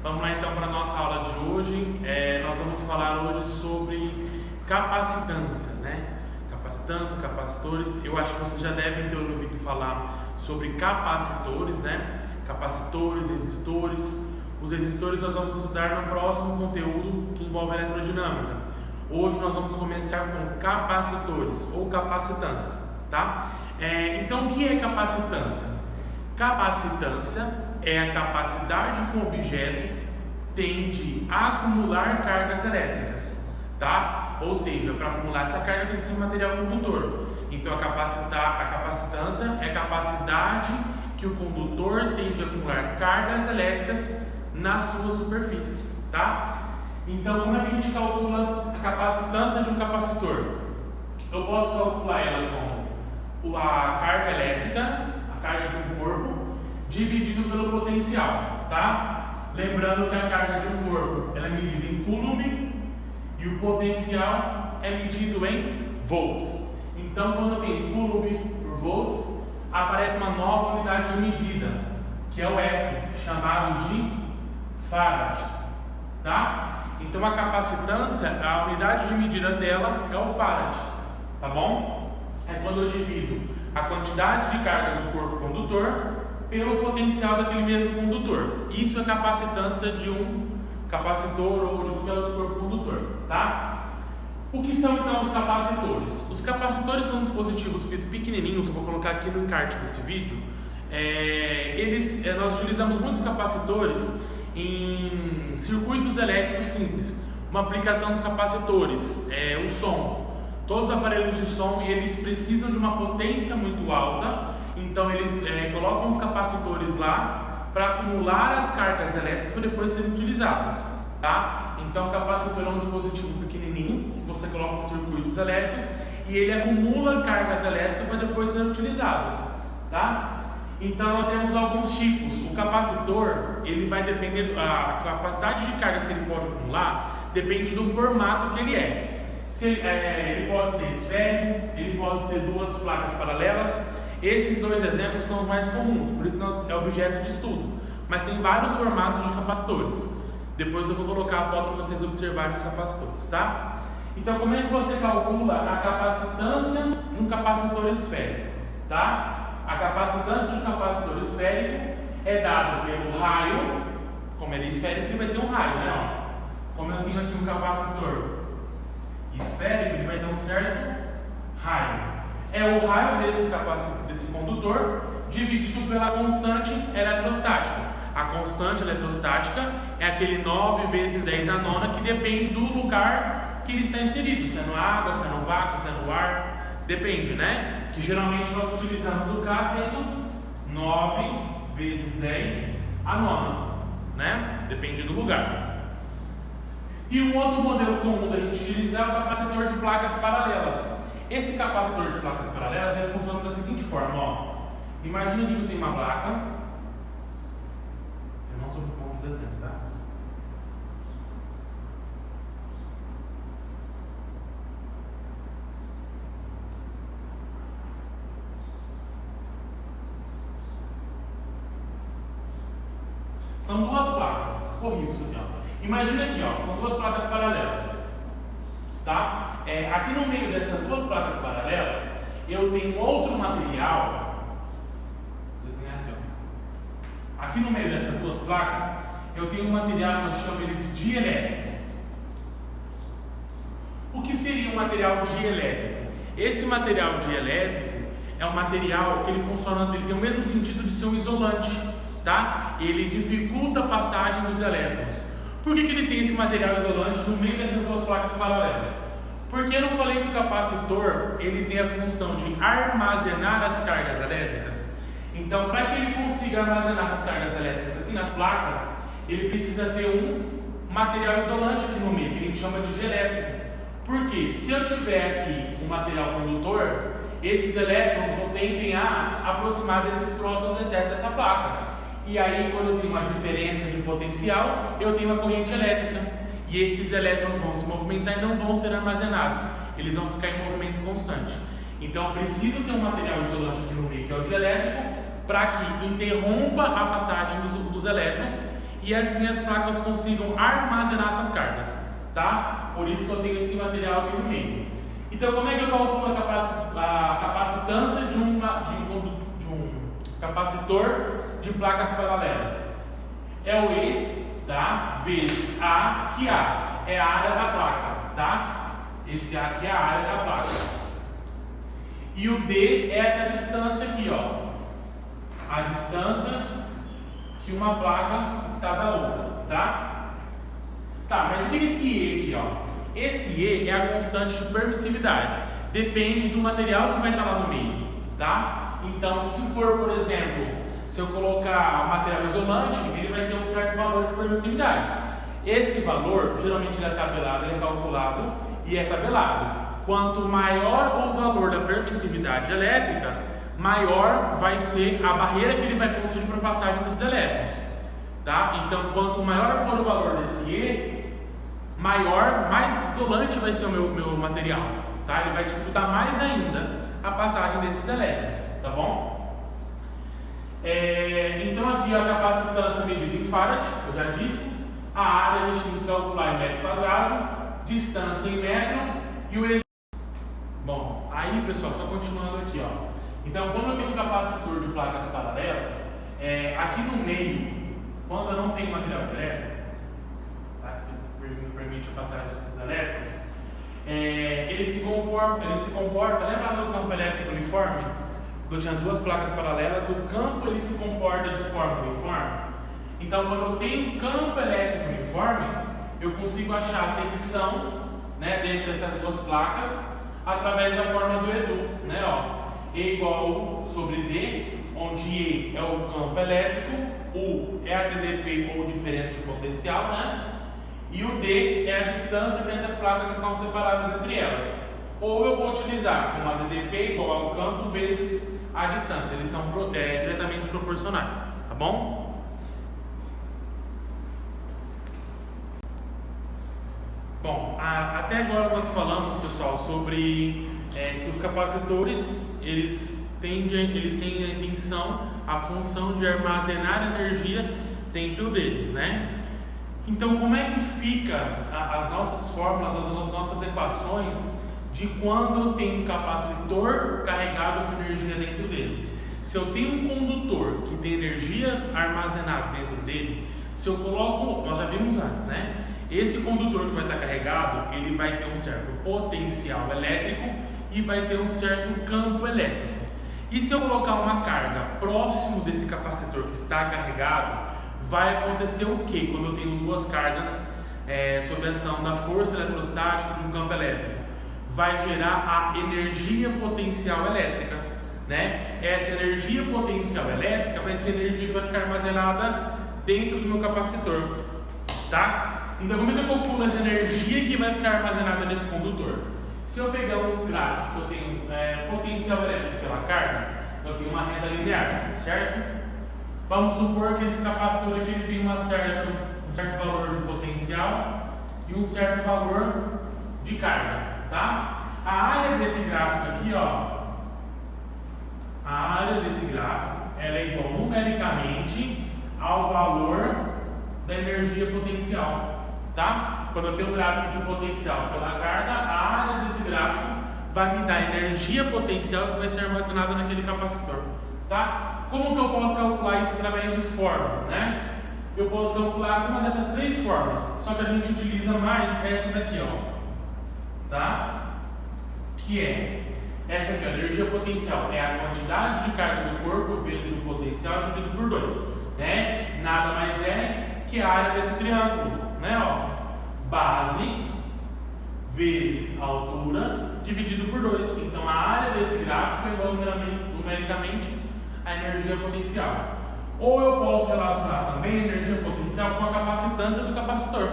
Vamos lá então para a nossa aula de hoje. Nós vamos falar hoje sobre capacitância, né? Capacitância, capacitores. Eu acho que vocês já devem ter ouvido falar sobre capacitores, né? Capacitores, resistores. Os resistores nós vamos estudar no próximo conteúdo que envolve elerodinâmica. Hoje nós vamos começar com capacitores ou capacitância, tá? Então, o que é capacitância? Capacitância é a capacidade que um objeto tende a acumular cargas elétricas, tá? Ou seja, para acumular essa carga tem que ser um material condutor. Então, a capacitância é a capacidade que o condutor tende a acumular cargas elétricas na sua superfície, tá? Então, como é que a gente calcula a capacitância de um capacitor? Eu posso calcular ela com a carga elétrica, a carga de um corpo, dividido pelo potencial, tá? Lembrando que a carga de um corpo ela é medida em coulomb e o potencial é medido em volts. Então, quando eu tenho coulomb por volts, aparece uma nova unidade de medida, que é o F, chamado de Farad, tá? Então, a capacitância, a unidade de medida dela é o Farad, tá bom? É quando eu divido a quantidade de cargas do corpo condutor pelo potencial daquele mesmo condutor. Isso é capacitância de um capacitor ou de qualquer outro corpo condutor, tá? O que são então os capacitores? Os capacitores são dispositivos pequenininhos, eu vou colocar aqui no encarte desse vídeo. Nós utilizamos muitos capacitores em circuitos elétricos simples. Uma aplicação dos capacitores é o som. Todos os aparelhos de som eles precisam de uma potência muito alta, então eles colocam os capacitores lá para acumular as cargas elétricas para depois serem utilizadas, tá? Então o capacitor é um dispositivo pequenininho que você coloca em circuitos elétricos e ele acumula cargas elétricas para depois serem utilizadas, tá? Então nós temos alguns tipos. O capacitor ele vai depender a capacidade de cargas que ele pode acumular depende do formato que ele é. Ele pode ser esférico, ele pode ser duas placas paralelas. Esses dois exemplos são os mais comuns, por isso é objeto de estudo. Mas tem vários formatos de capacitores. Depois eu vou colocar a foto para vocês observarem os capacitores, tá? Então, como é que você calcula a capacitância de um capacitor esférico, tá? A capacitância de um capacitor esférico é dada pelo raio. Como ele é esférico, ele vai ter um raio, né? Ó. Como eu tenho aqui um capacitor esférico, ele vai ter um certo raio. É o raio desse condutor dividido pela constante eletrostática. A constante eletrostática é aquele 9 vezes 10 a nona que depende do lugar que ele está inserido, se é no água, se é no vácuo, se é no ar, depende, né? Que geralmente nós utilizamos o K sendo 9 vezes 10 a nona, né? Depende do lugar. E um outro modelo comum da gente utilizar é o capacitor de placas paralelas. Esse capacitor de placas paralelas ele funciona da seguinte forma, ó. Imagina que eu tenho uma placa. Eu não sou muito bom de desenho, tá? São duas placas. Horrível isso aqui, ó. Imagina aqui, ó, são duas placas paralelas, tá? Aqui no meio dessas duas placas paralelas, eu tenho outro material. Vou desenhar aqui, ó. Aqui no meio dessas duas placas, eu tenho um material que eu chamo ele de dielétrico. O que seria um material dielétrico? Esse material dielétrico é um material que ele funciona, ele tem o mesmo sentido de ser um isolante, tá? Ele dificulta a passagem dos elétrons. Por que ele tem esse material isolante no meio dessas duas placas paralelas? Porque eu não falei que o capacitor ele tem a função de armazenar as cargas elétricas. Então, para que ele consiga armazenar essas cargas elétricas aqui nas placas, ele precisa ter um material isolante aqui no meio, que a gente chama de dielétrico. Porque se eu tiver aqui um material condutor, esses elétrons tendem a aproximar desses prótons exceto dessa placa. E aí, quando eu tenho uma diferença de potencial, eu tenho uma corrente elétrica. E esses elétrons vão se movimentar e não vão ser armazenados. Eles vão ficar em movimento constante. Então, eu preciso ter um material isolante aqui no meio, que é o dielétrico, para que interrompa a passagem dos elétrons e assim as placas consigam armazenar essas cargas, tá? Por isso que eu tenho esse material aqui no meio. Então, como é que eu calculo a capacitância de um capacitor de placas paralelas? É o E, tá? Vezes A, que A é a área da placa, tá? Esse A aqui é a área da placa. E o D é essa distância aqui, ó. A distância que uma placa está da outra, tá? Tá, mas o que é esse E aqui, ó? Esse E é a constante de permissividade. Depende do material que vai estar lá no meio, tá? Então, se for, por exemplo, se eu colocar material isolante, ele vai ter um certo valor de permissividade. Esse valor, geralmente ele é tabelado, ele é calculado e é tabelado. Quanto maior o valor da permissividade elétrica, maior vai ser a barreira que ele vai construir para a passagem desses elétrons, tá? Então, quanto maior for o valor desse E, mais isolante vai ser o meu material, tá? Ele vai dificultar mais ainda a passagem desses elétrons, tá bom? Então aqui a capacitância medida em farad, eu já disse, a área a gente tem que calcular em metro quadrado, distância em metro e o Bom, aí pessoal, só continuando aqui, ó. Então, quando eu tenho um capacitor de placas paralelas, aqui no meio, quando eu não tenho material direto, tá, que permite a passagem desses elétrons, ele se comporta, lembra do campo elétrico uniforme? Eu tinha duas placas paralelas, o campo ele se comporta de forma uniforme. Então, quando eu tenho um campo elétrico uniforme, eu consigo achar a tensão, né, dentre essas duas placas através da forma do Edu, né, ó. E igual sobre D, onde E é o campo elétrico, U é a DDP ou diferença de potencial, né? E o D é a distância que essas placas estão separadas entre elas. Ou eu vou utilizar como a DDP igual ao campo vezes a distância, eles são diretamente proporcionais, tá bom? Bom, até agora nós falamos, pessoal, sobre que os capacitores eles têm a intenção, a função de armazenar energia dentro deles, né? Então, como é que fica as nossas fórmulas, as nossas equações de quando tem um capacitor carregado com energia dentro dele? Se eu tenho um condutor que tem energia armazenada dentro dele, se eu coloco, nós já vimos antes, né? Esse condutor que vai estar carregado, ele vai ter um certo potencial elétrico e vai ter um certo campo elétrico. E se eu colocar uma carga próximo desse capacitor que está carregado, vai acontecer o que quando eu tenho duas cargas sob a ação da força eletrostática de um campo elétrico? Vai gerar a energia potencial elétrica, né? Essa energia potencial elétrica vai ser a energia que vai ficar armazenada dentro do meu capacitor, tá? Então, como é que eu calculo essa energia que vai ficar armazenada nesse condutor? Se eu pegar um gráfico que eu tenho potencial elétrico pela carga, eu tenho uma reta linear, certo? Vamos supor que esse capacitor aqui ele tem um certo valor de potencial e um certo valor de carga, tá? A área desse gráfico aqui, ó, a área desse gráfico, ela é igual numericamente ao valor da energia potencial. Tá? Quando eu tenho um gráfico de potencial pela carga, a área desse gráfico vai me dar energia potencial que vai ser armazenada naquele capacitor. Tá? Como que eu posso calcular isso através de fórmulas, né? Eu posso calcular com uma dessas três formas, só que a gente utiliza mais essa daqui, ó. Tá? Que é essa aqui, a energia potencial é a quantidade de carga do corpo vezes o potencial dividido por 2, né? Nada mais é que a área desse triângulo, né, ó, base vezes altura dividido por 2. Então a área desse gráfico é igual numericamente à energia potencial. Ou eu posso relacionar também a energia potencial com a capacitância do capacitor,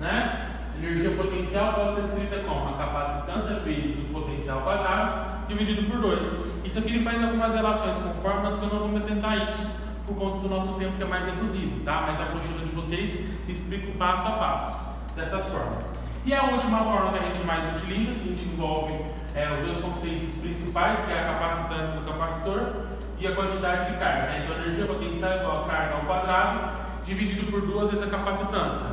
né? Energia potencial pode ser escrita como a capacitância vezes o potencial quadrado dividido por 2. Isso aqui ele faz algumas relações com fórmulas que eu não vou me atentar a isso por conta do nosso tempo que é mais reduzido, tá? Mas a apostila de vocês explica o passo a passo dessas formas. E a última forma que a gente mais utiliza, que a gente envolve os dois conceitos principais, que é a capacitância do capacitor e a quantidade de carga, né? Então, a energia potencial é igual a carga ao quadrado dividido por 2 vezes a capacitância.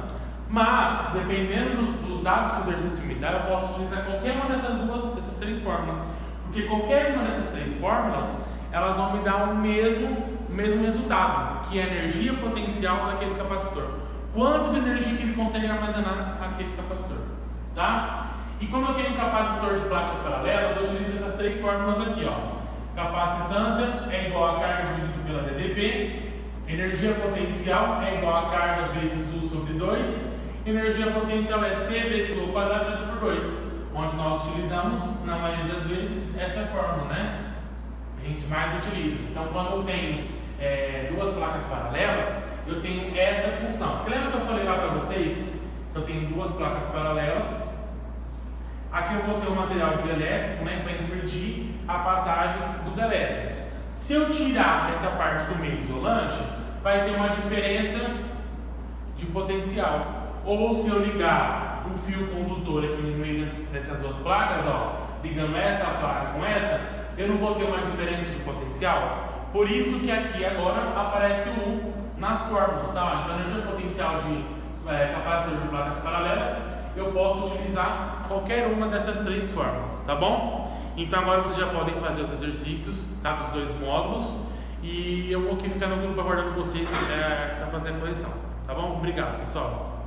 Mas, dependendo dos dados que o exercício me dá, eu posso utilizar qualquer uma dessas 3 fórmulas. Porque qualquer uma dessas 3 fórmulas, elas vão me dar o mesmo resultado, que é a energia potencial daquele capacitor. Quanto de energia que ele consegue armazenar aquele capacitor, tá? E como eu tenho um capacitor de placas paralelas, eu utilizo essas 3 fórmulas aqui, ó. Capacitância é igual a carga dividido pela DDP, energia potencial é igual a carga vezes U sobre 2, energia potencial é C vezes U quadrado dividido por 2, onde nós utilizamos, na maioria das vezes, essa fórmula, né? A gente mais utiliza. Então, quando eu tenho 2 placas paralelas, eu tenho essa função. Porque lembra que eu falei lá para vocês que eu tenho 2 placas paralelas? Aqui eu vou ter um material dielétrico, né, que vai impedir a passagem dos elétrons. Se eu tirar essa parte do meio isolante, vai ter uma diferença de potencial. Ou se eu ligar um fio condutor aqui no meio dessas 2 placas, ó, ligando essa placa com essa, eu não vou ter uma diferença de potencial. Por isso que aqui agora aparece o U nas fórmulas, tá? Então, a energia potencial de capacitor de placas paralelas, eu posso utilizar qualquer uma dessas 3 fórmulas, tá bom? Então agora vocês já podem fazer os exercícios, tá? Dos 2 módulos, e eu vou aqui ficar no grupo aguardando vocês para fazer a correção, tá bom? Obrigado, pessoal.